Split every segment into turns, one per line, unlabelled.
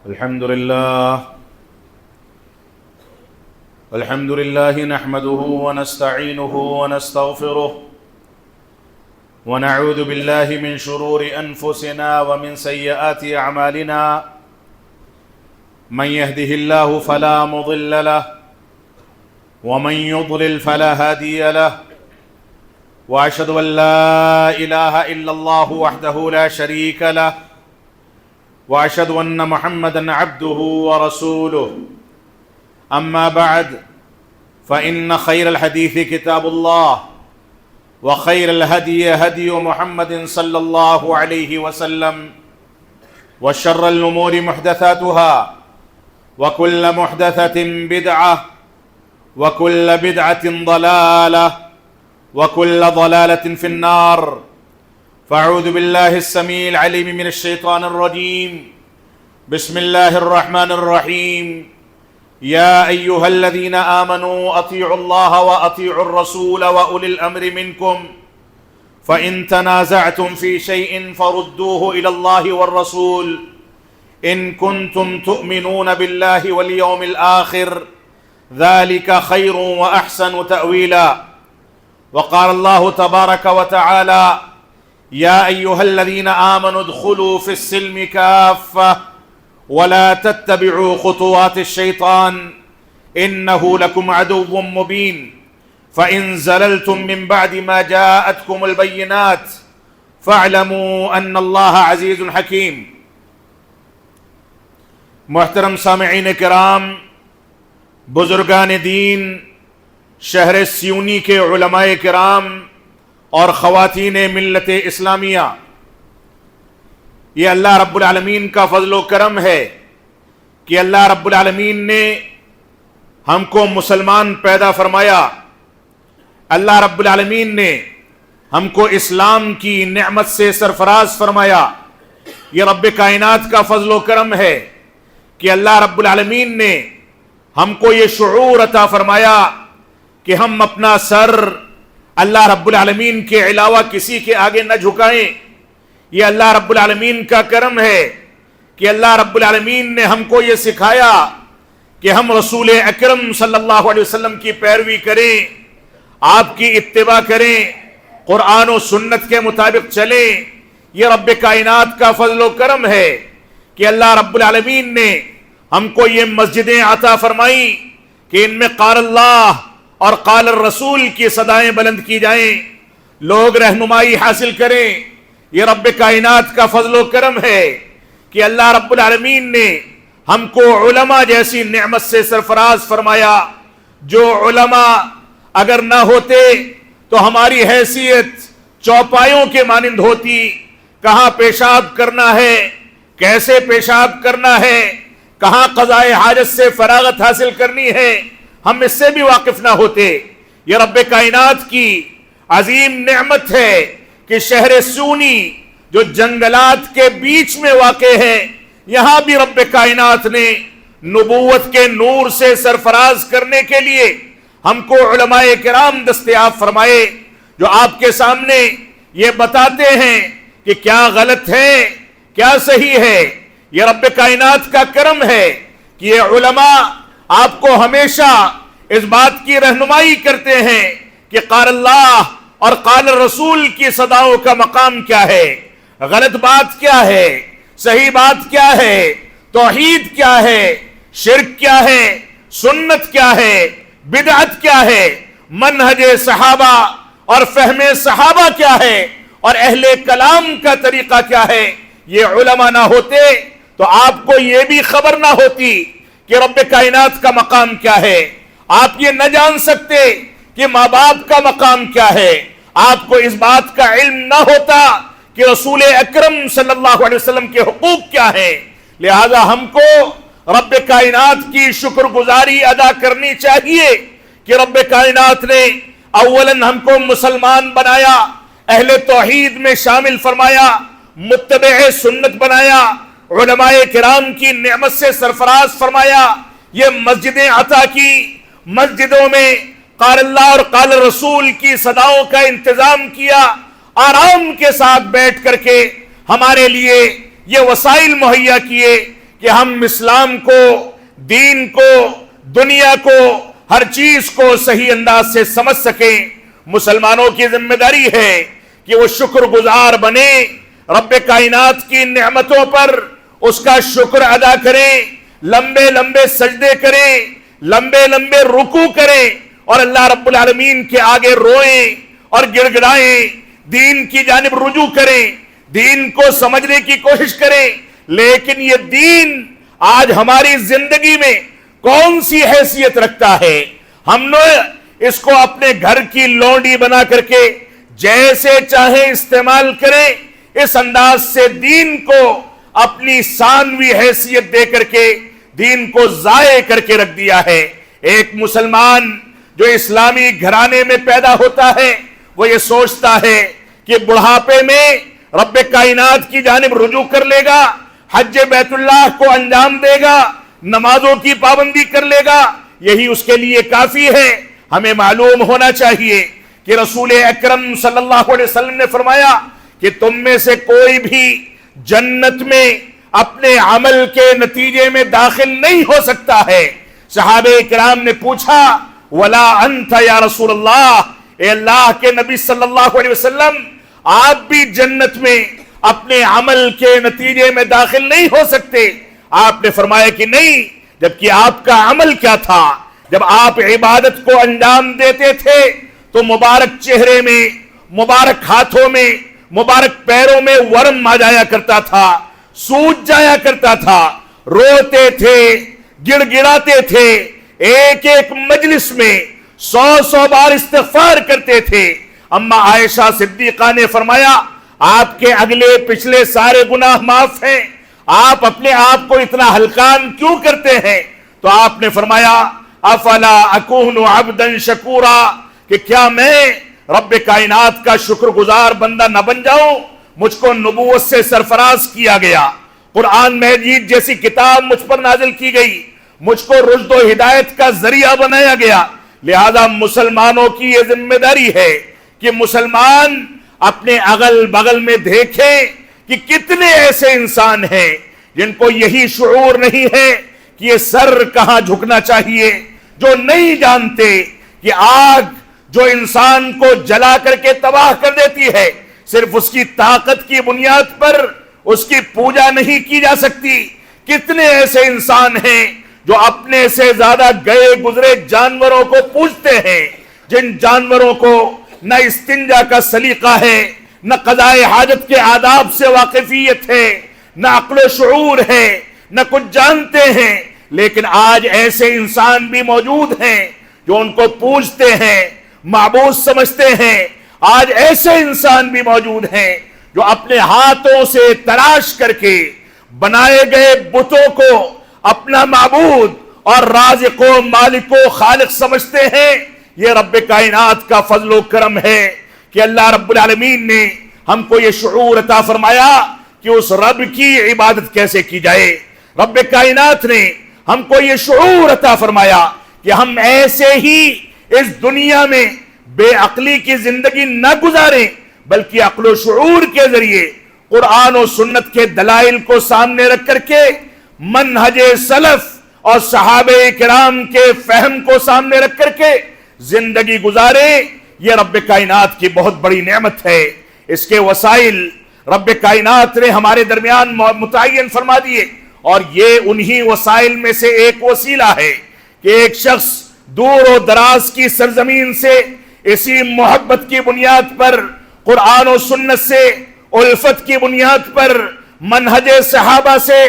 الحمد لله نحمده ونستعينه ونستغفره ونعوذ بالله من شرور أنفسنا ومن سيئات أعمالنا من يهده الله فلا مضل له ومن يضلل فلا هادي له وأشهد أن لا إله إلا الله وحده لا شريك له وأشهد أن محمدًا عبده ورسوله أما بعد فإن خير الحديث كتاب الله وخير الهدي هدي محمد صلى الله عليه وسلم وشر الأمور محدثاتها وكل محدثة بدعة وكل بدعة ضلالة وكل ضلالة في النار فأعوذ بالله السميع العليم من الشيطان الرجيم بسم الله الرحمن الرحيم يا أيها الذين آمنوا أطيعوا الله وأطيعوا الرسول وأولي الأمر منكم فإن تنازعتم في شيء فردوه إلى الله والرسول إن كنتم تؤمنون بالله واليوم الآخر ذلك خير وأحسن تأويلا. وقال الله تبارك وتعالى يا أيها الذين آمنوا ادخلوا في السلم كافة ولا تتبعوا خطوات الشيطان إنه لكم عدو مبين فإن زللتم من بعد ما جاءتكم البينات فاعلموا أن الله عزيز حكيم. محترم سامعین کرام، بزرگان دین، شہر سیونی کے علماء کرام اور خواتین ملت اسلامیہ، یہ اللہ رب العالمین کا فضل و کرم ہے کہ اللہ رب العالمین نے ہم کو مسلمان پیدا فرمایا. اللہ رب العالمین نے ہم کو اسلام کی نعمت سے سرفراز فرمایا. یہ رب کائنات کا فضل و کرم ہے کہ اللہ رب العالمین نے ہم کو یہ شعور عطا فرمایا کہ ہم اپنا سر اللہ رب العالمین کے علاوہ کسی کے آگے نہ جھکائیں. یہ اللہ رب العالمین کا کرم ہے کہ اللہ رب العالمین نے ہم کو یہ سکھایا کہ ہم رسول اکرم صلی اللہ علیہ وسلم کی پیروی کریں، آپ کی اتباع کریں، قرآن و سنت کے مطابق چلیں. یہ رب کائنات کا فضل و کرم ہے کہ اللہ رب العالمین نے ہم کو یہ مسجدیں عطا فرمائیں کہ ان میں قال اللہ اور قال الرسول کی صدائیں بلند کی جائیں، لوگ رہنمائی حاصل کریں. یہ رب کائنات کا فضل و کرم ہے کہ اللہ رب العالمین نے ہم کو علماء جیسی نعمت سے سرفراز فرمایا. جو علماء اگر نہ ہوتے تو ہماری حیثیت چوپایوں کے مانند ہوتی. کہاں پیشاب کرنا ہے، کیسے پیشاب کرنا ہے، کہاں قضائے حاجت سے فراغت حاصل کرنی ہے، ہم اس سے بھی واقف نہ ہوتے. یہ رب کائنات کی عظیم نعمت ہے کہ شہر سیونی جو جنگلات کے بیچ میں واقع ہے، یہاں بھی رب کائنات نے نبوت کے نور سے سرفراز کرنے کے لیے ہم کو علماء کرام دستیاب فرمائے، جو آپ کے سامنے یہ بتاتے ہیں کہ کیا غلط ہے کیا صحیح ہے. یہ رب کائنات کا کرم ہے کہ یہ علماء آپ کو ہمیشہ اس بات کی رہنمائی کرتے ہیں کہ قال اللہ اور قال الرسول کی صداؤں کا مقام کیا ہے، غلط بات کیا ہے، صحیح بات کیا ہے، توحید کیا ہے، شرک کیا ہے، سنت کیا ہے، بدعت کیا ہے، منہج صحابہ اور فہم صحابہ کیا ہے، اور اہل کلام کا طریقہ کیا ہے. یہ علماء نہ ہوتے تو آپ کو یہ بھی خبر نہ ہوتی کہ رب کائنات کا مقام کیا ہے. آپ یہ نہ جان سکتے کہ ماں باپ کا مقام کیا ہے. آپ کو اس بات کا علم نہ ہوتا کہ رسول اکرم صلی اللہ علیہ وسلم کے حقوق کیا ہیں. لہذا ہم کو رب کائنات کی شکر گزاری ادا کرنی چاہیے کہ رب کائنات نے اولاً ہم کو مسلمان بنایا، اہل توحید میں شامل فرمایا، متبع سنت بنایا، علماء کرام کی نعمت سے سرفراز فرمایا، یہ مسجدیں عطا کی، مسجدوں میں قال اللہ اور قال رسول کی صداؤں کا انتظام کیا، آرام کے ساتھ بیٹھ کر کے ہمارے لیے یہ وسائل مہیا کیے کہ ہم اسلام کو، دین کو، دنیا کو، ہر چیز کو صحیح انداز سے سمجھ سکیں، مسلمانوں کی ذمہ داری ہے کہ وہ شکر گزار بنے، رب کائنات کی نعمتوں پر اس کا شکر ادا کریں، لمبے لمبے سجدے کریں، لمبے لمبے رکوع کریں، اور اللہ رب العالمین کے آگے روئیں اور گڑ گڑائیں، دین کی جانب رجوع کریں، دین کو سمجھنے کی کوشش کریں۔ لیکن یہ دین آج ہماری زندگی میں کون سی حیثیت رکھتا ہے؟ ہم نے اس کو اپنے گھر کی لونڈی بنا کر کے جیسے چاہیں استعمال کریں، اس انداز سے دین کو اپنی ثانوی حیثیت دے کر کے دین کو ضائع کر کے رکھ دیا ہے۔ ایک مسلمان جو اسلامی گھرانے میں پیدا ہوتا ہے وہ یہ سوچتا ہے کہ بڑھاپے میں رب کائنات کی جانب رجوع کر لے گا، حج بیت اللہ کو انجام دے گا، نمازوں کی پابندی کر لے گا، یہی اس کے لیے کافی ہے۔ ہمیں معلوم ہونا چاہیے کہ رسول اکرم صلی اللہ علیہ وسلم نے فرمایا کہ تم میں سے کوئی بھی جنت میں اپنے عمل کے نتیجے میں داخل نہیں ہو سکتا ہے۔ صحابہ کرام نے پوچھا ولا انت یا رسول اللہ، اے اللہ کے نبی صلی اللہ علیہ وسلم، آپ بھی جنت میں اپنے عمل کے نتیجے میں داخل نہیں ہو سکتے؟ آپ نے فرمایا کہ نہیں، جبکہ آپ کا عمل کیا تھا؟ جب آپ عبادت کو انجام دیتے تھے تو مبارک چہرے میں، مبارک ہاتھوں میں، مبارک پیروں میں ورم آ جایا کرتا تھا، سوج جایا کرتا تھا، روتے تھے، گڑ گڑاتے تھے، ایک ایک مجلس میں 100 بار استغفار کرتے تھے۔ اما عائشہ صدیقہ نے فرمایا آپ کے اگلے پچھلے سارے گناہ معاف ہیں، آپ اپنے آپ کو اتنا ہلکان کیوں کرتے ہیں؟ تو آپ نے فرمایا افلا اکون عبدا شکورا، کہ کیا میں رب کائنات کا شکر گزار بندہ نہ بن جاؤں؟ مجھ کو نبوت سے سرفراز کیا گیا، قرآن مجید جیسی کتاب مجھ پر نازل کی گئی، مجھ کو رشد و ہدایت کا ذریعہ بنایا گیا۔ لہذا مسلمانوں کی یہ ذمہ داری ہے کہ مسلمان اپنے اگل بغل میں دیکھیں کہ کتنے ایسے انسان ہیں جن کو یہی شعور نہیں ہے کہ یہ سر کہاں جھکنا چاہیے، جو نہیں جانتے کہ آگ جو انسان کو جلا کر کے تباہ کر دیتی ہے، صرف اس کی طاقت کی بنیاد پر اس کی پوجا نہیں کی جا سکتی۔ کتنے ایسے انسان ہیں جو اپنے سے زیادہ گئے گزرے جانوروں کو پوجتے ہیں، جن جانوروں کو نہ استنجا کا سلیقہ ہے، نہ قضاء حاجت کے آداب سے واقفیت ہے، نہ عقل و شعور ہے، نہ کچھ جانتے ہیں۔ لیکن آج ایسے انسان بھی موجود ہیں جو ان کو پوجتے ہیں، معبود سمجھتے ہیں۔ آج ایسے انسان بھی موجود ہیں جو اپنے ہاتھوں سے تراش کر کے بنائے گئے بتوں کو اپنا معبود اور رازق و مالک و خالق سمجھتے ہیں۔ یہ رب کائنات کا فضل و کرم ہے کہ اللہ رب العالمین نے ہم کو یہ شعور عطا فرمایا کہ اس رب کی عبادت کیسے کی جائے۔ رب کائنات نے ہم کو یہ شعور عطا فرمایا کہ ہم ایسے ہی اس دنیا میں بے عقلی کی زندگی نہ گزاریں، بلکہ عقل و شعور کے ذریعے قرآن و سنت کے دلائل کو سامنے رکھ کر کے منہج سلف اور صحابہ کرام کے فہم کو سامنے رکھ کر کے زندگی گزاریں۔ یہ رب کائنات کی بہت بڑی نعمت ہے۔ اس کے وسائل رب کائنات نے ہمارے درمیان متعین فرما دیے، اور یہ انہی وسائل میں سے ایک وسیلہ ہے کہ ایک شخص دور و دراز کی سرزمین سے اسی محبت کی بنیاد پر، قرآن و سنت سے الفت کی بنیاد پر، منہج صحابہ سے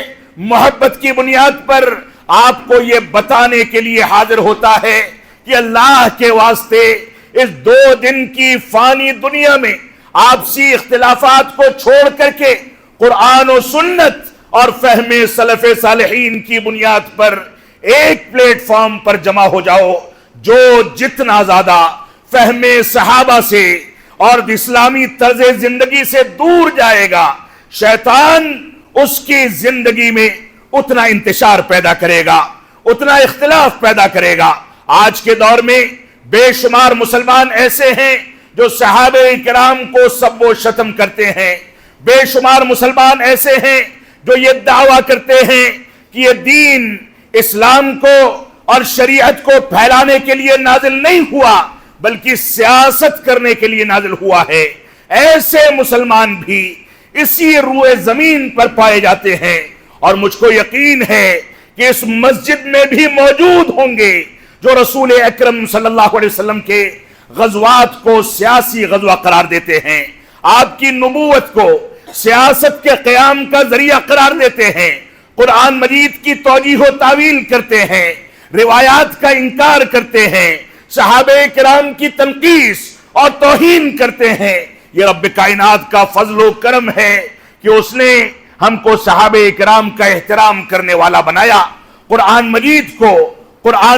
محبت کی بنیاد پر آپ کو یہ بتانے کے لیے حاضر ہوتا ہے کہ اللہ کے واسطے اس 2 دن کی فانی دنیا میں آپسی اختلافات کو چھوڑ کر کے قرآن و سنت اور فہم سلف صالحین کی بنیاد پر ایک پلیٹ فارم پر جمع ہو جاؤ۔ جو جتنا زیادہ فہم صحابہ سے اور اسلامی طرز زندگی سے دور جائے گا، شیطان اس کی زندگی میں اتنا انتشار پیدا کرے گا، اتنا اختلاف پیدا کرے گا۔ آج کے دور میں بے شمار مسلمان ایسے ہیں جو صحابہ کرام کو سب و شتم کرتے ہیں، بے شمار مسلمان ایسے ہیں جو یہ دعویٰ کرتے ہیں کہ یہ دین اسلام کو اور شریعت کو پھیلانے کے لیے نازل نہیں ہوا بلکہ سیاست کرنے کے لیے نازل ہوا ہے، ایسے مسلمان بھی اسی روئے زمین پر پائے جاتے ہیں، اور مجھ کو یقین ہے کہ اس مسجد میں بھی موجود ہوں گے جو رسول اکرم صلی اللہ علیہ وسلم کے غزوات کو سیاسی غزوہ قرار دیتے ہیں، آپ کی نبوت کو سیاست کے قیام کا ذریعہ قرار دیتے ہیں، قرآن مجید کی توجیہ و تعویل کرتے ہیں، روایات کا انکار کرتے ہیں، صحابہ کرام کی تنقیص اور توہین کرتے ہیں۔ یہ رب کائنات کا فضل و کرم ہے کہ اس نے ہم کو صحابہ کرام کا احترام کرنے والا بنایا، قرآن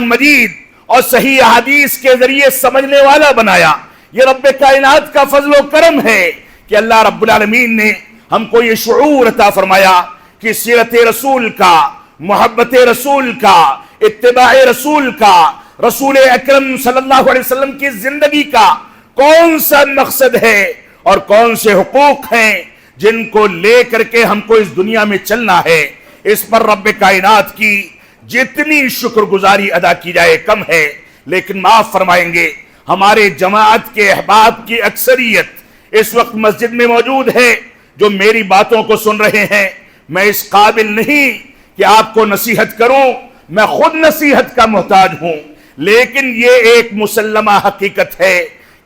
مجید اور صحیح احادیث کے ذریعے سمجھنے والا بنایا۔ یہ رب کائنات کا فضل و کرم ہے کہ اللہ رب العالمین نے ہم کو یہ شعور عطا فرمایا کہ سیرت رسول کا، محبت رسول کا، اتباع رسول کا، رسول اکرم صلی اللہ علیہ وسلم کی زندگی کا کون سا مقصد ہے اور کون سے حقوق ہیں جن کو لے کر کے ہم کو اس دنیا میں چلنا ہے۔ اس پر رب کائنات کی جتنی شکر گزاری ادا کی جائے کم ہے، لیکن معاف فرمائیں گے ہمارے جماعت کے احباب کی اکثریت اس وقت مسجد میں موجود ہے جو میری باتوں کو سن رہے ہیں۔ میں اس قابل نہیں کہ آپ کو نصیحت کروں، میں خود نصیحت کا محتاج ہوں، لیکن یہ ایک مسلمہ حقیقت ہے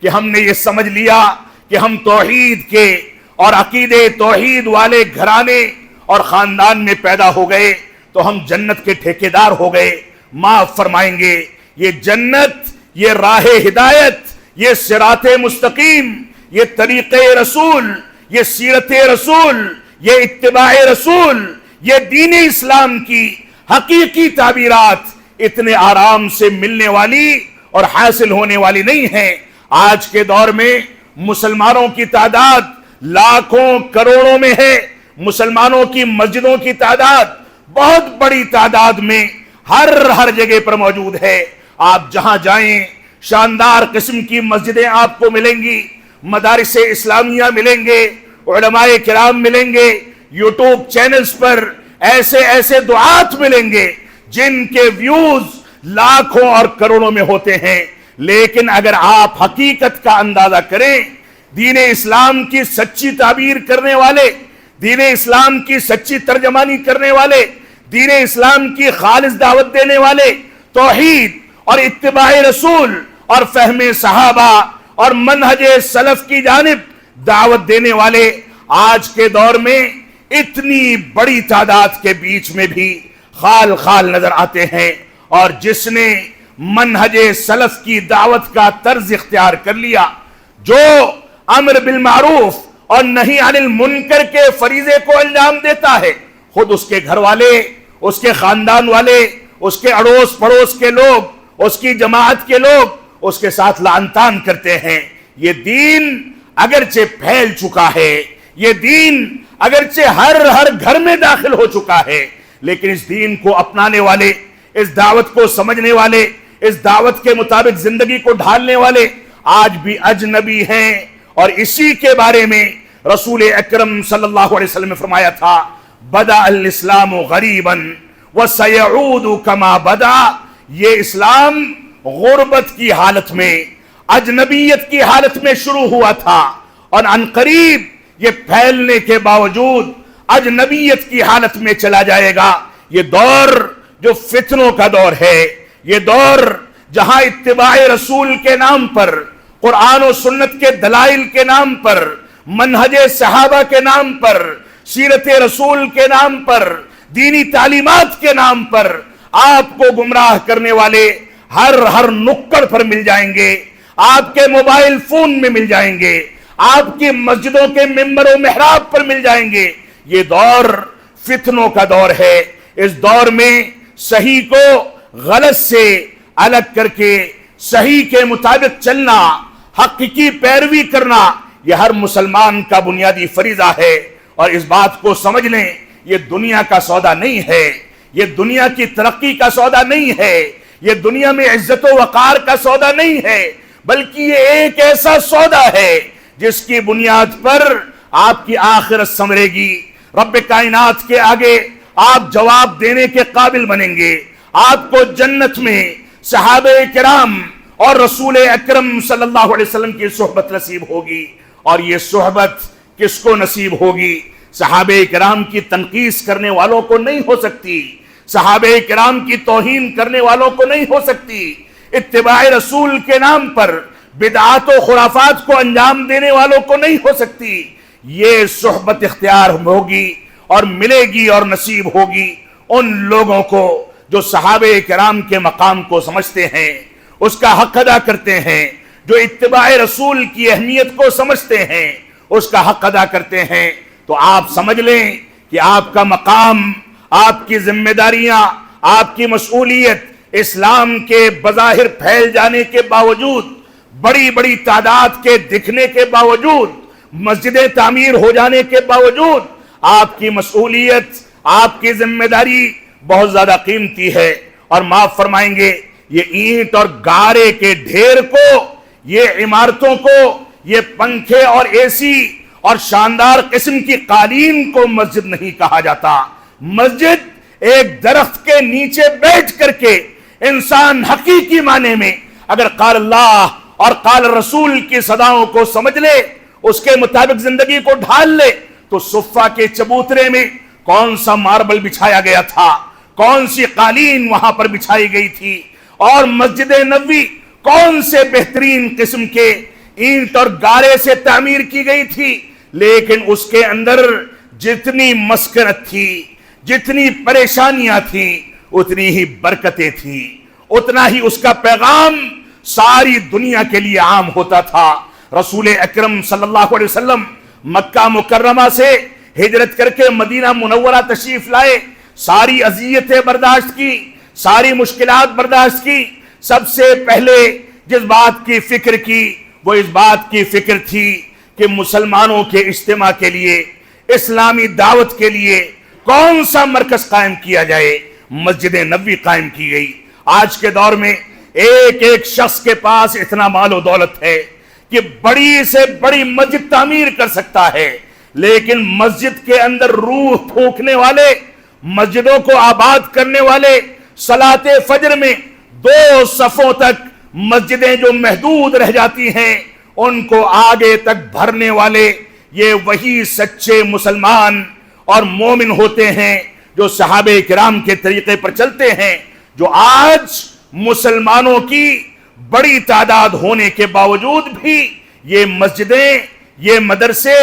کہ ہم نے یہ سمجھ لیا کہ ہم توحید کے اور عقیدے توحید والے گھرانے اور خاندان میں پیدا ہو گئے تو ہم جنت کے ٹھیکیدار ہو گئے۔ معاف فرمائیں گے، یہ جنت، یہ راہ ہدایت، یہ صراط مستقیم، یہ طریق رسول، یہ سیرت رسول، یہ اتباع رسول، یہ دین اسلام کی حقیقی تعبیرات اتنے آرام سے ملنے والی اور حاصل ہونے والی نہیں ہیں۔ آج کے دور میں مسلمانوں کی تعداد لاکھوں کروڑوں میں ہے، مسلمانوں کی مسجدوں کی تعداد بہت بڑی تعداد میں ہر جگہ پر موجود ہے۔ آپ جہاں جائیں شاندار قسم کی مسجدیں آپ کو ملیں گی، مدارس اسلامیہ ملیں گے، علماء کرام ملیں گے، یوٹیوب چینلز پر ایسے دعات ملیں گے جن کے ویوز لاکھوں اور کروڑوں میں ہوتے ہیں۔ لیکن اگر آپ حقیقت کا اندازہ کریں، دین اسلام کی سچی تعبیر کرنے والے، دین اسلام کی سچی ترجمانی کرنے والے، دین اسلام کی خالص دعوت دینے والے، توحید اور اتباع رسول اور فہم صحابہ اور منہج سلف کی جانب دعوت دینے والے آج کے دور میں اتنی بڑی تعداد کے بیچ میں بھی خال نظر آتے ہیں، اور جس نے منہج سلف کی دعوت کا طرز اختیار کر لیا، جو امر بالمعروف اور نہی عن المنکر کے فریضے کو انجام دیتا ہے، خود اس کے گھر والے، اس کے خاندان والے، اس کے اڑوس پڑوس کے لوگ، اس کی جماعت کے لوگ اس کے ساتھ لعن طعن کرتے ہیں۔ یہ دین اگرچہ پھیل چکا ہے، یہ دین اگرچہ ہر گھر میں داخل ہو چکا ہے، لیکن اس دین کو اپنانے والے، اس دعوت کو سمجھنے والے، اس دعوت کے مطابق زندگی کو ڈھالنے والے آج بھی اجنبی ہیں۔ اور اسی کے بارے میں رسول اکرم صلی اللہ علیہ وسلم نے فرمایا تھا، بدأ الاسلام غریبا وسیعود کما بدأ۔ یہ اسلام غربت کی حالت میں، اجنبیت کی حالت میں شروع ہوا تھا، اور عنقریب یہ پھیلنے کے باوجود اجنبیت کی حالت میں چلا جائے گا۔ یہ دور جو فتنوں کا دور ہے، یہ دور جہاں اتباع رسول کے نام پر، قرآن و سنت کے دلائل کے نام پر، منہج صحابہ کے نام پر، سیرت رسول کے نام پر، دینی تعلیمات کے نام پر آپ کو گمراہ کرنے والے ہر نکڑ پر مل جائیں گے، آپ کے موبائل فون میں مل جائیں گے، آپ کی مسجدوں کے ممبر و محراب پر مل جائیں گے۔ یہ دور فتنوں کا دور ہے۔ اس دور میں صحیح کو غلط سے الگ کر کے صحیح کے مطابق چلنا، حق کی پیروی کرنا، یہ ہر مسلمان کا بنیادی فریضہ ہے۔ اور اس بات کو سمجھ لیں، یہ دنیا کا سودا نہیں ہے، یہ دنیا کی ترقی کا سودا نہیں ہے، یہ دنیا میں عزت و وقار کا سودا نہیں ہے، بلکہ یہ ایک ایسا سودا ہے جس کی بنیاد پر آپ کی آخرت سنورے گی۔ رب کائنات کے آگے آپ جواب دینے کے قابل بنیں گے. آپ کو جنت میں صحابہ کرام اور رسول اکرم صلی اللہ علیہ وسلم کی صحبت نصیب ہوگی. اور یہ صحبت کس کو نصیب ہوگی؟ صحابہ کرام کی تنقیص کرنے والوں کو نہیں ہو سکتی، صحابہ کرام کی توہین کرنے والوں کو نہیں ہو سکتی، اتباع رسول کے نام پر بدعات و خرافات کو انجام دینے والوں کو نہیں ہو سکتی. یہ صحبت اختیار ہوگی اور ملے گی اور نصیب ہوگی ان لوگوں کو جو صحابہ کرام کے مقام کو سمجھتے ہیں، اس کا حق ادا کرتے ہیں، جو اتباع رسول کی اہمیت کو سمجھتے ہیں، اس کا حق ادا کرتے ہیں. تو آپ سمجھ لیں کہ آپ کا مقام، آپ کی ذمہ داریاں، آپ کی مسئولیت اسلام کے بظاہر پھیل جانے کے باوجود، بڑی بڑی تعداد کے دکھنے کے باوجود، مسجدیں تعمیر ہو جانے کے باوجود، آپ کی مسئولیت، آپ کی ذمہ داری بہت زیادہ قیمتی ہے. اور معاف فرمائیں گے، یہ اینٹ اور گارے کے ڈھیر کو، یہ عمارتوں کو، یہ پنکھے اور اے سی اور شاندار قسم کی قالین کو مسجد نہیں کہا جاتا. مسجد ایک درخت کے نیچے بیٹھ کر کے انسان حقیقی معنی میں اگر قال اللہ اور قال رسول کی صداؤں کو سمجھ لے، اس کے مطابق زندگی کو ڈھال لے، تو صفہ کے چبوترے میں کون سا ماربل بچھایا گیا تھا، کون سی قالین وہاں پر بچھائی گئی تھی، اور مسجد نبوی کون سے بہترین قسم کے اینٹ اور گارے سے تعمیر کی گئی تھی. لیکن اس کے اندر جتنی مسکنت تھی، جتنی پریشانیاں تھیں، اتنی ہی برکتیں تھیں، اتنا ہی اس کا پیغام ساری دنیا کے لیے عام ہوتا تھا. رسول اکرم صلی اللہ علیہ وسلم مکہ مکرمہ سے ہجرت کر کے مدینہ منورہ تشریف لائے، ساری اذیتیں برداشت کی، ساری مشکلات برداشت کی. سب سے پہلے جس بات کی فکر کی وہ اس بات کی فکر تھی کہ مسلمانوں کے اجتماع کے لیے، اسلامی دعوت کے لیے کون سا مرکز قائم کیا جائے. مسجد نبوی قائم کی گئی. آج کے دور میں ایک ایک شخص کے پاس اتنا مال و دولت ہے کہ بڑی سے بڑی مسجد تعمیر کر سکتا ہے، لیکن مسجد کے اندر روح پھونکنے والے، مسجدوں کو آباد کرنے والے، صلاۃ فجر میں 2 صفوں تک مسجدیں جو محدود رہ جاتی ہیں ان کو آگے تک بھرنے والے، یہ وہی سچے مسلمان اور مومن ہوتے ہیں جو صحابہ کرام کے طریقے پر چلتے ہیں. جو آج مسلمانوں کی بڑی تعداد ہونے کے باوجود بھی یہ مسجدیں، یہ مدرسے،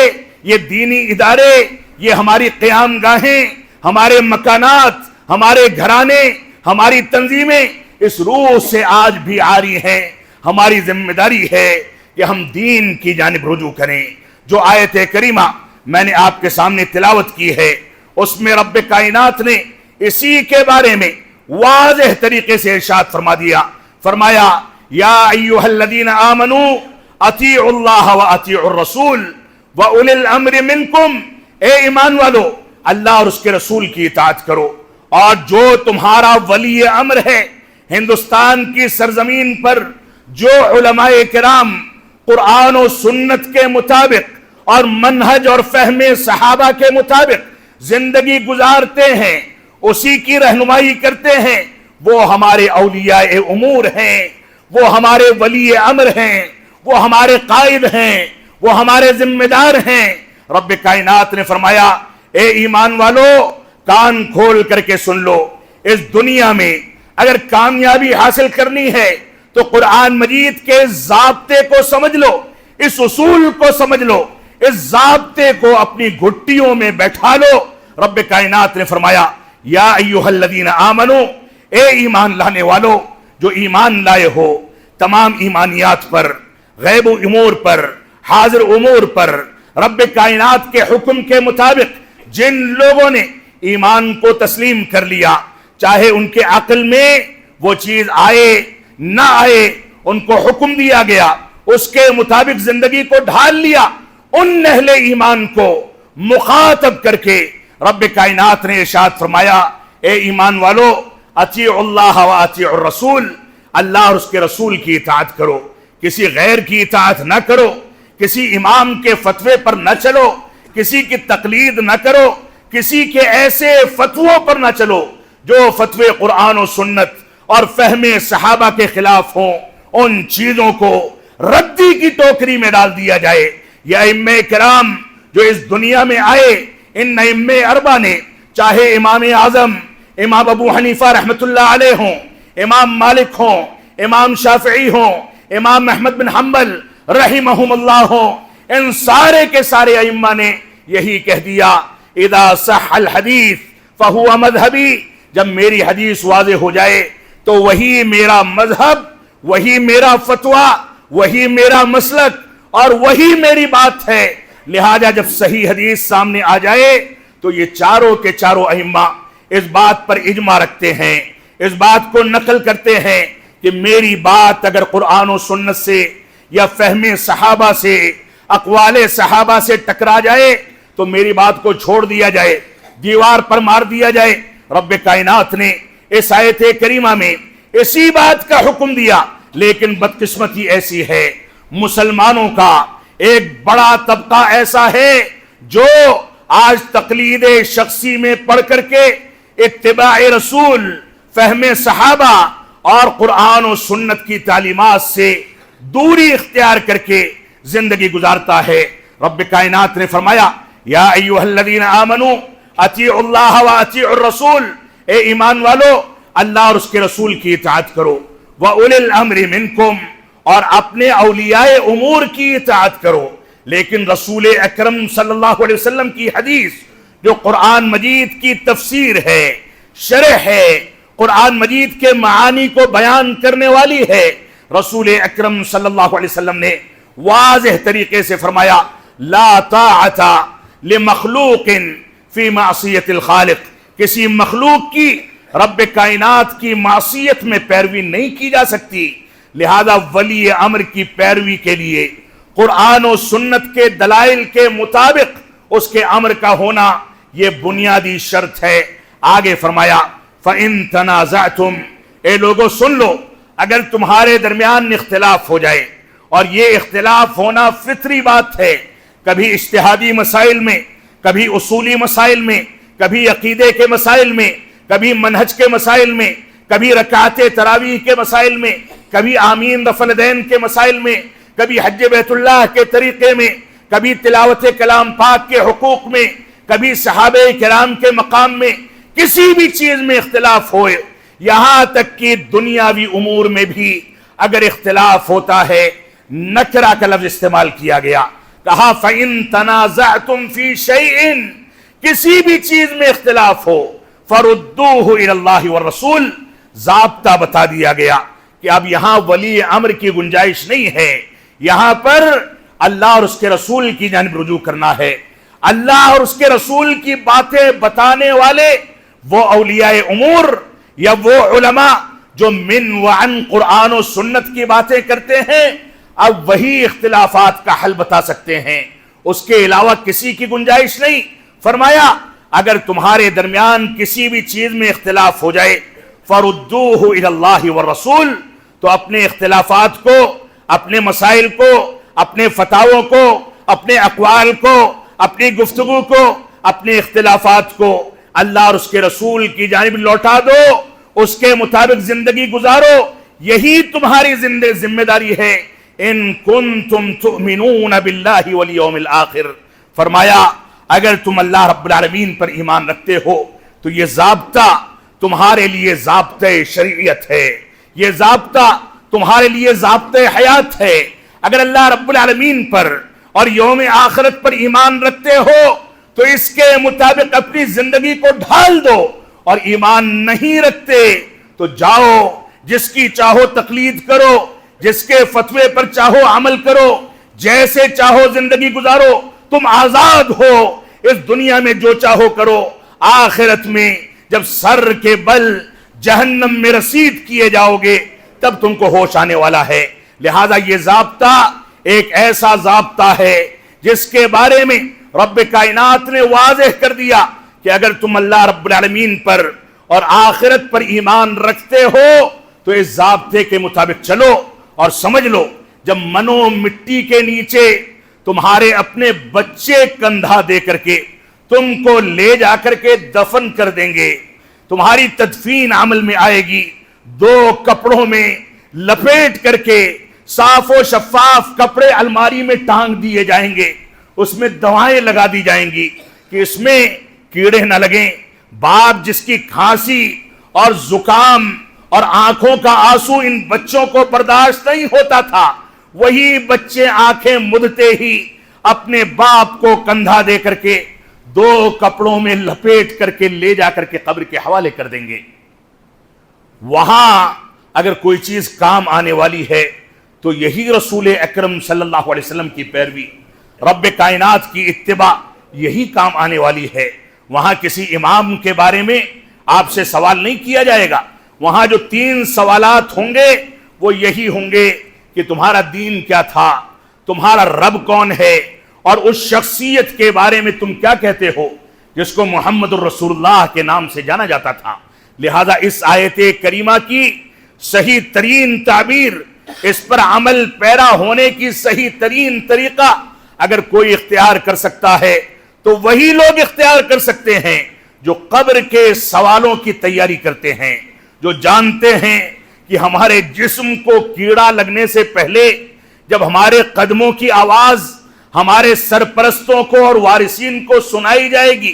یہ دینی ادارے، یہ ہماری قیام گاہیں، ہمارے مکانات، ہمارے گھرانے، ہماری تنظیمیں اس روح سے آج بھی عاری ہیں. ہماری ذمہ داری ہے کہ ہم دین کی جانب رجوع کریں. جو آیت کریمہ میں نے آپ کے سامنے تلاوت کی ہے، اس میں رب کائنات نے اسی کے بارے میں واضح طریقے سے ارشاد فرما دیا. فرمایا یا ایھا الذین آمنوا اطیعوا اللہ واطیعوا الرسول واولی الامر منکم، اے ایمان والو اللہ اور اس کے رسول کی اطاعت کرو، اور جو تمہارا ولی امر ہے ہندوستان کی سرزمین پر، جو علماء کرام قرآن و سنت کے مطابق اور منہج اور فہم صحابہ کے مطابق زندگی گزارتے ہیں، اسی کی رہنمائی کرتے ہیں، وہ ہمارے اولیاء امور ہیں، وہ ہمارے ولی امر ہیں، وہ ہمارے قائد ہیں، وہ ہمارے ذمہ دار ہیں. رب کائنات نے فرمایا اے ایمان والو کان کھول کر کے سن لو، اس دنیا میں اگر کامیابی حاصل کرنی ہے تو قرآن مجید کے ضابطے کو سمجھ لو، اس اصول کو سمجھ لو، اس ضابطے کو اپنی گھٹیوں میں بیٹھا لو. رب کائنات نے فرمایا یا ایھا الذین آمنو، اے ایمان لانے والو جو ایمان لائے ہو تمام ایمانیات پر، غیب امور پر، حاضر امور پر، رب کائنات کے حکم کے مطابق جن لوگوں نے ایمان کو تسلیم کر لیا، چاہے ان کے عقل میں وہ چیز آئے نہ آئے، ان کو حکم دیا گیا، اس کے مطابق زندگی کو ڈھال لیا، ان اہل ایمان کو مخاطب کر کے رب کائنات نے ارشاد فرمایا اے ایمان والو اطیعوا اللہ واطیعوا الرسول، اللہ اور اس کے رسول کی اطاعت کرو، کسی غیر کی اطاعت نہ کرو، کسی امام کے فتوے پر نہ چلو، کسی کی تقلید نہ کرو، کسی کے ایسے فتووں پر نہ چلو جو فتوے قرآن و سنت اور فہم صحابہ کے خلاف ہوں، ان چیزوں کو ردی کی ٹوکری میں ڈال دیا جائے۔ یہ ائمہ کرام جو اس دنیا میں آئے، ان ائمہ اربعہ نے، چاہے امام اعظم امام ابو حنیفہ رحمت اللہ علیہ ہوں، امام مالک ہوں، امام شافعی ہوں، امام احمد بن حنبل رحمہم اللہ ہوں، ان سارے کے سارے ائمہ نے یہی کہہ دیا، اذا صح الحدیث فہو مذہبی، جب میری حدیث واضح ہو جائے تو وہی میرا مذہب، وہی میرا فتویٰ، وہی میرا مسلک اور وہی میری بات ہے۔ لہذا جب صحیح حدیث سامنے آ جائے تو یہ چاروں کے چاروں ائمہ اس بات پر اجماع رکھتے ہیں، اس بات کو نقل کرتے ہیں کہ میری بات اگر قرآن و سنت سے یا فہم صحابہ سے، اقوال صحابہ سے ٹکرا جائے تو میری بات کو چھوڑ دیا جائے، دیوار پر مار دیا جائے۔ رب کائنات نے اس آیت کریمہ میں اسی بات کا حکم دیا، لیکن بدقسمتی ایسی ہے، مسلمانوں کا ایک بڑا طبقہ ایسا ہے جو آج تقلید شخصی میں پڑھ کر کے اتباع رسول، فہم صحابہ اور قرآن و سنت کی تعلیمات سے دوری اختیار کر کے زندگی گزارتا ہے۔ رب کائنات نے فرمایا، یا ایھا الذین آمنوا اطیعوا اللہ واطیعوا الرسول، اے ایمان والو اللہ اور اس کے رسول کی اطاعت کرو، وَأُولِي الْأَمْرِ مِنْكُمْ، اور اپنے اولیاء امور کی اطاعت کرو۔ لیکن رسول اکرم صلی اللہ علیہ وسلم کی حدیث جو قرآن مجید کی تفسیر ہے، شرح ہے، قرآن مجید کے معانی کو بیان کرنے والی ہے، رسول اکرم صلی اللہ علیہ وسلم نے واضح طریقے سے فرمایا، لا طاعت لمخلوق فی معصیت الخالق، کسی مخلوق کی رب کائنات کی معصیت میں پیروی نہیں کی جا سکتی۔ لہذا ولی امر کی پیروی کے لیے قرآن و سنت کے دلائل کے مطابق اس کے امر کا ہونا یہ بنیادی شرط ہے۔ آگے فرمایا، فَإِن تَنَازَعْتُمْ، اے لوگوں سن لو، اگر تمہارے درمیان اختلاف ہو جائے، اور یہ اختلاف ہونا فطری بات ہے، کبھی اجتہادی مسائل میں، کبھی اصولی مسائل میں، کبھی عقیدے کے مسائل میں، کبھی منہج کے مسائل میں، کبھی رکعت تراویح کے مسائل میں، کبھی آمین رفع الیدین کے مسائل میں، کبھی حج بیت اللہ کے طریقے میں، کبھی تلاوت کلام پاک کے حقوق میں، کبھی صحابہ کرام کے مقام میں، کسی بھی چیز میں اختلاف ہوئے، یہاں تک کہ دنیاوی امور میں بھی اگر اختلاف ہوتا ہے، نکرہ کا لفظ استعمال کیا گیا، کہا فَإِن تَنَازَعْتُمْ فِي شَيْءٍ، کسی بھی چیز میں اختلاف ہو، فَرُدُّوهُ إِلَى اللَّهِ وَالرَّسُولِ، ضابطہ بتا دیا گیا کہ اب یہاں ولی امر کی گنجائش نہیں ہے، یہاں پر اللہ اور اس کے رسول کی جانب رجوع کرنا ہے۔ اللہ اور اس کے رسول کی باتیں بتانے والے وہ اولیاء امور یا وہ علماء جو من وعن قرآن و سنت کی باتیں کرتے ہیں، اب وہی اختلافات کا حل بتا سکتے ہیں، اس کے علاوہ کسی کی گنجائش نہیں۔ فرمایا اگر تمہارے درمیان کسی بھی چیز میں اختلاف ہو جائے، فَرُدُّوهُ إِلَى اللَّهِ وَالرَّسُولِ، تو اپنے اختلافات کو، اپنے مسائل کو، اپنے فتاووں کو، اپنے اقوال کو، اپنی گفتگو کو، اپنے اختلافات کو اللہ اور اس کے رسول کی جانب لوٹا دو، اس کے مطابق زندگی گزارو، یہی تمہاری ذمہ داری ہے۔ ان کنتم تؤمنون باللہ والیوم الآخر، فرمایا اگر تم اللہ رب العالمین پر ایمان رکھتے ہو تو یہ ضابطہ تمہارے لیے ضابطہ شریعت ہے، یہ ضابطہ تمہارے لیے ضابطہ حیات ہے۔ اگر اللہ رب العالمین پر اور یوم آخرت پر ایمان رکھتے ہو تو اس کے مطابق اپنی زندگی کو ڈھال دو، اور ایمان نہیں رکھتے تو جاؤ جس کی چاہو تقلید کرو، جس کے فتوے پر چاہو عمل کرو، جیسے چاہو زندگی گزارو، تم آزاد ہو، اس دنیا میں جو چاہو کرو، آخرت میں جب سر کے بل جہنم میں رسید کیے جاؤ گے تب تم کو ہوش آنے والا ہے۔ لہذا یہ ضابطہ ایک ایسا ضابطہ ہے جس کے بارے میں رب کائنات نے واضح کر دیا کہ اگر تم اللہ رب العالمین پر اور آخرت پر ایمان رکھتے ہو تو اس ضابطے کے مطابق چلو، اور سمجھ لو جب منو مٹی کے نیچے تمہارے اپنے بچے کندھا دے کر کے تم کو لے جا کر کے دفن کر دیں گے. تمہاری تدفین عمل میں آئے گی. 2 کپڑوں میں لپیٹ کر کے صاف و شفاف کپڑے الماری میں ٹانگ دیے جائیں گے. اس میں دوائیں لگا دی جائیں گی کہ اس میں کیڑے نہ لگیں. باپ جس کی کھانسی اور زکام اور آنکھوں کا آنسو ان بچوں کو برداشت نہیں ہوتا تھا، وہی بچے آنکھیں مدتے ہی اپنے باپ کو کندھا دے کر کے 2 کپڑوں میں لپیٹ کر کے لے جا کر کے قبر کے حوالے کر دیں گے. وہاں اگر کوئی چیز کام آنے والی ہے تو یہی رسول اکرم صلی اللہ علیہ وسلم کی پیروی، رب کائنات کی اتباع، یہی کام آنے والی ہے. وہاں کسی امام کے بارے میں آپ سے سوال نہیں کیا جائے گا. وہاں جو 3 سوالات ہوں گے وہ یہی ہوں گے کہ تمہارا دین کیا تھا، تمہارا رب کون ہے، اور اس شخصیت کے بارے میں تم کیا کہتے ہو جس کو محمد الرسول اللہ کے نام سے جانا جاتا تھا. لہذا اس آیت کریمہ کی صحیح ترین تعبیر، اس پر عمل پیرا ہونے کی صحیح ترین طریقہ اگر کوئی اختیار کر سکتا ہے تو وہی لوگ اختیار کر سکتے ہیں جو قبر کے سوالوں کی تیاری کرتے ہیں، جو جانتے ہیں کہ ہمارے جسم کو کیڑا لگنے سے پہلے جب ہمارے قدموں کی آواز ہمارے سرپرستوں کو اور وارثین کو سنائی جائے گی،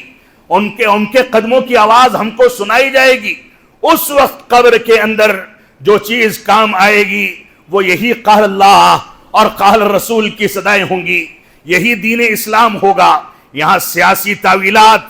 ان کے قدموں کی آواز ہم کو سنائی جائے گی، اس وقت قبر کے اندر جو چیز کام آئے گی وہ یہی قال اللہ اور قال رسول کی صدائیں ہوں گی، یہی دین اسلام ہوگا. یہاں سیاسی تعویلات،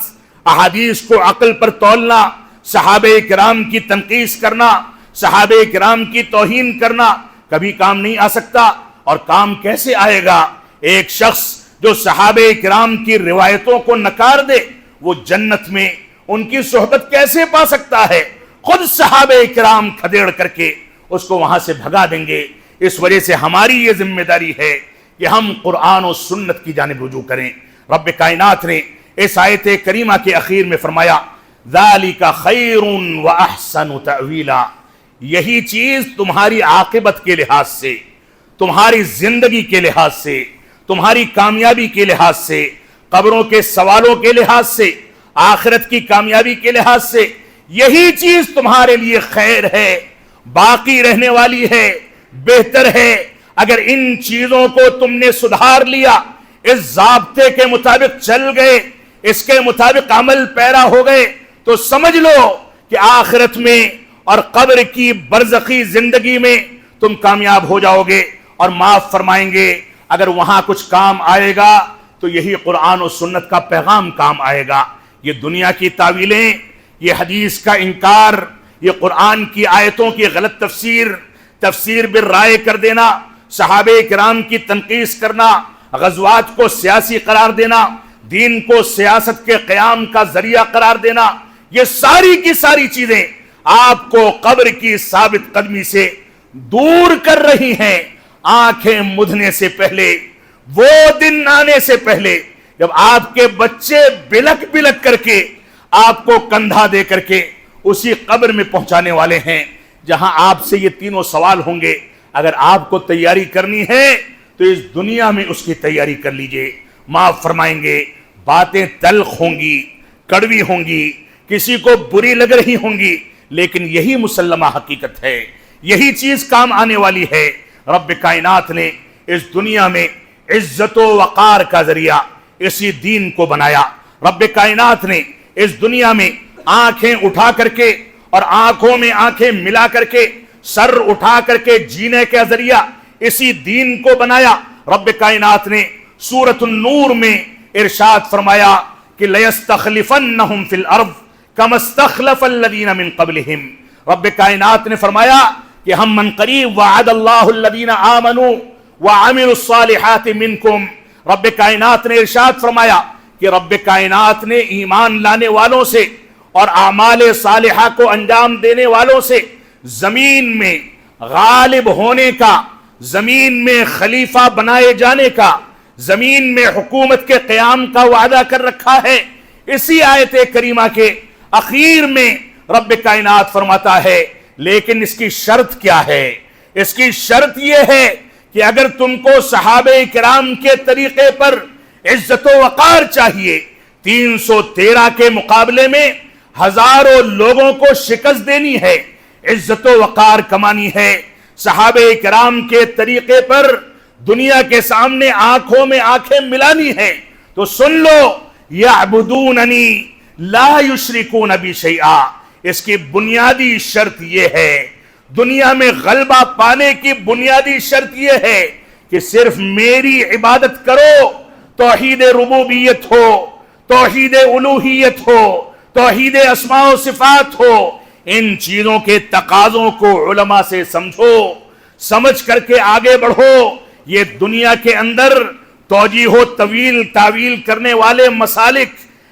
احادیث کو عقل پر تولنا، صحابہ کرام کی تنقیص کرنا، صحابہ کرام کی توہین کرنا کبھی کام نہیں آ سکتا. اور کام کیسے آئے گا؟ ایک شخص جو صحابہ کرام کی روایتوں کو نکار دے وہ جنت میں ان کی صحبت کیسے پا سکتا ہے؟ خود صحابہ کرام کھدیڑ کر کے اس کو وہاں سے بھگا دیں گے. اس وجہ سے ہماری یہ ذمہ داری ہے کہ ہم قرآن و سنت کی جانب رجوع کریں. رب کائنات نے اس آیت کریمہ کے اخیر میں فرمایا ذالک خیر و احسن تأویلا، یہی چیز تمہاری عاقبت کے لحاظ سے، تمہاری زندگی کے لحاظ سے، تمہاری کامیابی کے لحاظ سے، قبروں کے سوالوں کے لحاظ سے، آخرت کی کامیابی کے لحاظ سے، یہی چیز تمہارے لیے خیر ہے، باقی رہنے والی ہے، بہتر ہے. اگر ان چیزوں کو تم نے سدھار لیا، اس ضابطے کے مطابق چل گئے، اس کے مطابق عمل پیرا ہو گئے، تو سمجھ لو کہ آخرت میں اور قبر کی برزخی زندگی میں تم کامیاب ہو جاؤ گے اور معاف فرمائیں گے. اگر وہاں کچھ کام آئے گا تو یہی قرآن و سنت کا پیغام کام آئے گا. یہ دنیا کی تعویلیں، یہ حدیث کا انکار، یہ قرآن کی آیتوں کی غلط تفسیر بالرائے کر دینا، صحابہ کرام کی تنقیص کرنا، غزوات کو سیاسی قرار دینا، دین کو سیاست کے قیام کا ذریعہ قرار دینا، یہ ساری کی ساری چیزیں آپ کو قبر کی ثابت قدمی سے دور کر رہی ہیں. آنکھیں مدھنے سے پہلے، وہ دن آنے سے پہلے جب آپ کے بچے بلک بلک کر کے آپ کو کندھا دے کر کے اسی قبر میں پہنچانے والے ہیں جہاں آپ سے یہ تینوں سوال ہوں گے. اگر آپ کو تیاری کرنی ہے تو اس دنیا میں اس کی تیاری کر لیجئے. معاف فرمائیں گے، باتیں تلخ ہوں گی، کڑوی ہوں گی، کسی کو بری لگ رہی ہوں گی، لیکن یہی مسلمہ حقیقت ہے، یہی چیز کام آنے والی ہے. رب کائنات نے اس دنیا میں عزت و وقار کا ذریعہ اسی دین کو بنایا. رب کائنات نے اس دنیا میں آنکھیں اٹھا کر کے اور آنکھوں میں آنکھیں ملا کر کے سر اٹھا کر کے جینے کا ذریعہ اسی دین کو بنایا. رب کائنات نے سورۃ النور میں ارشاد فرمایا کہ لَيَسْتَخْلِفَنَّهُمْ فِي الْأَرْضِ كَمَا اسْتَخْلَفَ الَّذِينَ مِن قَبْلِهِمْ. رب کائنات نے فرمایا کہ ہم منقریب وعد اللہ الذین آمنوا وعملوا الصالحات منکم. رب کائنات نے ارشاد فرمایا کہ رب کائنات نے ایمان لانے والوں سے اور اعمال صالحہ کو انجام دینے والوں سے زمین میں غالب ہونے کا، زمین میں خلیفہ بنائے جانے کا، زمین میں حکومت کے قیام کا وعدہ کر رکھا ہے. اسی آیت کریمہ کے اخیر میں رب کائنات فرماتا ہے لیکن اس کی شرط کیا ہے؟ اس کی شرط یہ ہے کہ اگر تم کو صحابہ کرام کے طریقے پر عزت و وقار چاہیے، 313 کے مقابلے میں ہزاروں لوگوں کو شکست دینی ہے، عزت و وقار کمانی ہے، صحابہ کرام کے طریقے پر دنیا کے سامنے آنکھوں میں آنکھیں ملانی ہے، تو سن لو یعبدوننی لا یشرکون بی شیئا، اس کی بنیادی شرط یہ ہے، دنیا میں غلبہ پانے کی بنیادی شرط یہ ہے کہ صرف میری عبادت کرو، توحید ربوبیت ہو، توحید الوہیت ہو، توحید اسماء و صفات ہو، ان چیزوں کے تقاضوں کو علماء سے سمجھو، سمجھ کر کے آگے بڑھو۔ یہ دنیا کے اندر توجیہ و طویل تعویل کرنے والے مسالک،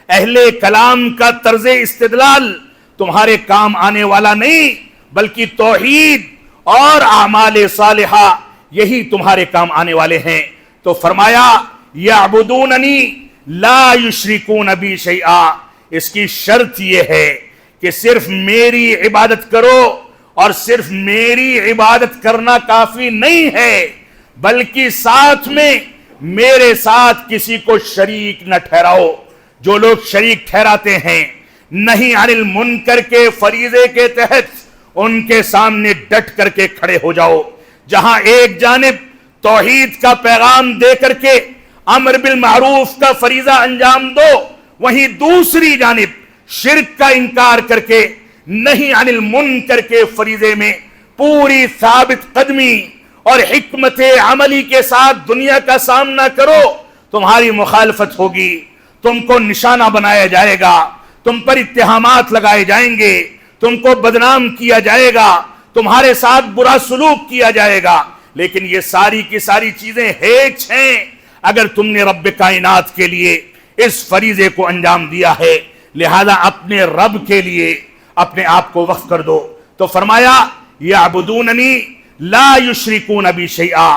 اہل کلام کا طرز استدلال تمہارے کام آنے والا نہیں، بلکہ توحید اور اعمال صالحہ یہی تمہارے کام آنے والے ہیں۔ تو فرمایا یعبدوننی لا یشرکون بی شیئا، اس کی شرط یہ ہے کہ صرف میری عبادت کرو، اور صرف میری عبادت کرنا کافی نہیں ہے، بلکہ ساتھ میں میرے ساتھ کسی کو شریک نہ ٹھہراؤ۔ جو لوگ شریک ٹھہراتے ہیں، نہیں عن المنکر کے فریضے کے تحت ان کے سامنے ڈٹ کر کے کھڑے ہو جاؤ۔ جہاں ایک جانب توحید کا پیغام دے کر کے امر بالمعروف کا فریضہ انجام دو، وہیں دوسری جانب شرک کا انکار کر کے نہیں عن المنکر کے فریضے میں پوری ثابت قدمی اور حکمت عملی کے ساتھ دنیا کا سامنا کرو، تمہاری مخالفت ہوگی، تم کو نشانہ بنایا جائے گا، تم پر اتہامات لگائے جائیں گے، تم کو بدنام کیا جائے گا، تمہارے ساتھ برا سلوک کیا جائے گا، لیکن یہ ساری کی ساری چیزیں ہیچ ہیں اگر تم نے رب کائنات کے لیے اس فریضے کو انجام دیا ہے، لہذا اپنے رب کے لیے اپنے آپ کو وقف کر دو۔ تو فرمایا یعبدوننی لا یشرکون بی شیئا،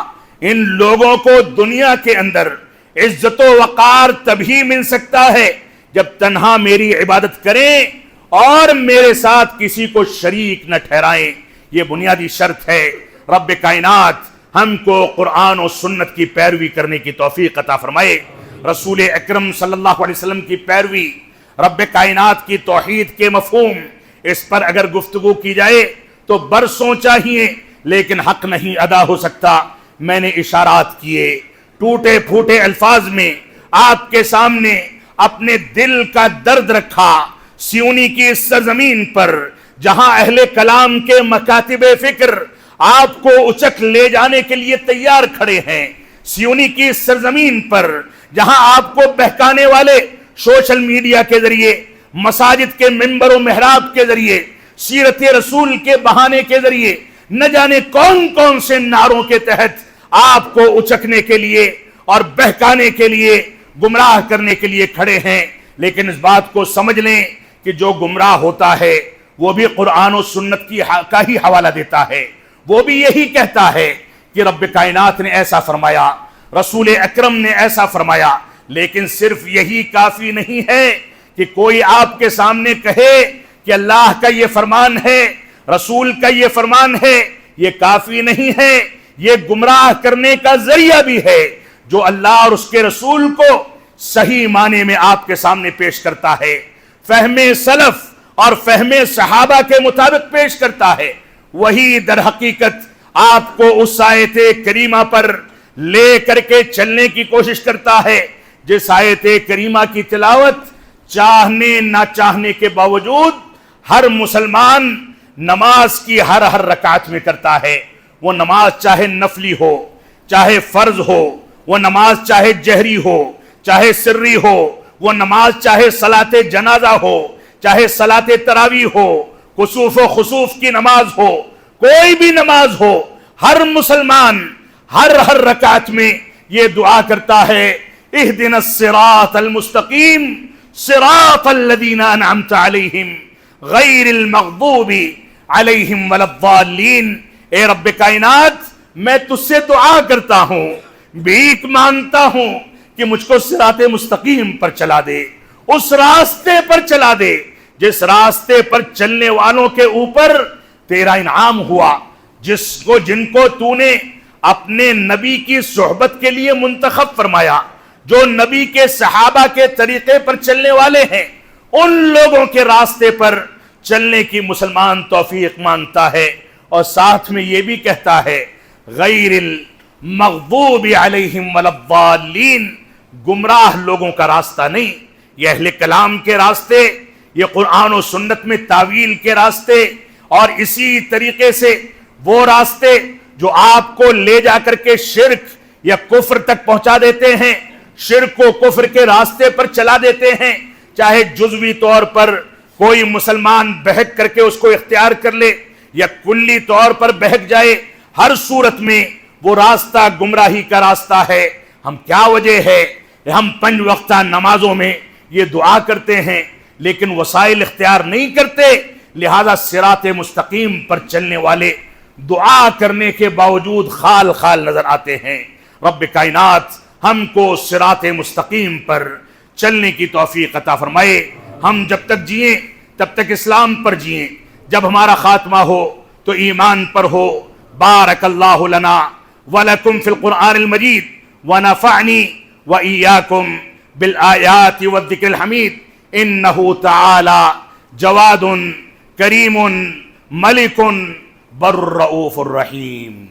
ان لوگوں کو دنیا کے اندر عزت و وقار تبھی مل سکتا ہے جب تنہا میری عبادت کریں اور میرے ساتھ کسی کو شریک نہ ٹھہرائیں، یہ بنیادی شرط ہے۔ رب کائنات ہم کو قرآن و سنت کی پیروی کرنے کی توفیق عطا فرمائے، رسول اکرم صلی اللہ علیہ وسلم کی پیروی، رب کائنات کی توحید کے مفہوم، اس پر اگر گفتگو کی جائے تو برسوں چاہیے، لیکن حق نہیں ادا ہو سکتا۔ میں نے اشارات کیے، ٹوٹے پھوٹے الفاظ میں آپ کے سامنے اپنے دل کا درد رکھا، سیونی کی اس سرزمین پر جہاں اہل کلام کے مکاتب فکر آپ کو اچک لے جانے کے لیے تیار کھڑے ہیں، سیونی کی اس سرزمین پر جہاں آپ کو بہکانے والے سوشل میڈیا کے ذریعے، مساجد کے منبر و محراب کے ذریعے، سیرت رسول کے بہانے کے ذریعے، نہ جانے کون کون سے نعروں کے تحت آپ کو اچکنے کے لیے اور بہکانے کے لیے، گمراہ کرنے کے لیے کھڑے ہیں۔ لیکن اس بات کو سمجھ لیں کہ جو گمراہ ہوتا ہے وہ بھی قرآن و سنت کا ہی حوالہ دیتا ہے، وہ بھی یہی کہتا ہے کہ رب کائنات نے ایسا فرمایا، رسول اکرم نے ایسا فرمایا۔ لیکن صرف یہی کافی نہیں ہے کہ کوئی آپ کے سامنے کہے کہ اللہ کا یہ فرمان ہے، رسول کا یہ فرمان ہے، یہ کافی نہیں ہے، یہ گمراہ کرنے کا ذریعہ بھی ہے۔ جو اللہ اور اس کے رسول کو صحیح معنی میں آپ کے سامنے پیش کرتا ہے، فہم سلف اور فہم صحابہ کے مطابق پیش کرتا ہے، وہی در حقیقت آپ کو اس آیت کریمہ پر لے کر کے چلنے کی کوشش کرتا ہے، جس آیت کریمہ کی تلاوت چاہنے نہ چاہنے کے باوجود ہر مسلمان نماز کی ہر رکعت میں کرتا ہے۔ وہ نماز چاہے نفلی ہو، چاہے فرض ہو، وہ نماز چاہے جہری ہو، چاہے سری ہو، وہ نماز چاہے صلاۃ جنازہ ہو، چاہے صلاۃ تراویح ہو، کسوف و خسوف کی نماز ہو، کوئی بھی نماز ہو، ہر مسلمان ہر رکعت میں یہ دعا کرتا ہے، اہدنا الصراط المستقیم صراط الذین انعمت علیہم غیر المغضوب علیہم ولا الضالین۔ اے رب کائنات، میں تجھ سے دعا کرتا ہوں، بھیک مانگتا ہوں کہ مجھ کو صراط مستقیم پر چلا دے، اس راستے پر چلا دے جس راستے پر چلنے والوں کے اوپر تیرا انعام ہوا، جن کو تو نے اپنے نبی کی صحبت کے لیے منتخب فرمایا، جو نبی کے صحابہ کے طریقے پر چلنے والے ہیں، ان لوگوں کے راستے پر چلنے کی مسلمان توفیق مانگتا ہے، اور ساتھ میں یہ بھی کہتا ہے غیر المغضوب علیہم ولا الضالین، گمراہ لوگوں کا راستہ نہیں، یہ اہل کلام کے راستے، یہ قرآن و سنت میں تعویل کے راستے، اور اسی طریقے سے وہ راستے جو آپ کو لے جا کر کے شرک یا کفر تک پہنچا دیتے ہیں، شرک و کفر کے راستے پر چلا دیتے ہیں، چاہے جزوی طور پر کوئی مسلمان بہک کر کے اس کو اختیار کر لے یا کلی طور پر بہک جائے، ہر صورت میں وہ راستہ گمراہی کا راستہ ہے۔ ہم کیا وجہ ہے ہم 5 وقتہ نمازوں میں یہ دعا کرتے ہیں لیکن وسائل اختیار نہیں کرتے، لہذا صراط مستقیم پر چلنے والے دعا کرنے کے باوجود خال خال نظر آتے ہیں۔ رب کائنات ہم کو صراط مستقیم پر چلنے کی توفیق عطا فرمائے۔ ہم جب تک جئیں تب تک اسلام پر جئیں، جب ہمارا خاتمہ ہو تو ایمان پر ہو۔ بارک اللہ لنا ولکم فی القرآن المجید ونفعنی وإیاکم بالآیات والذکر الحمید، انہ تعالی جواد کریم ملک بر رؤوف الرحیم۔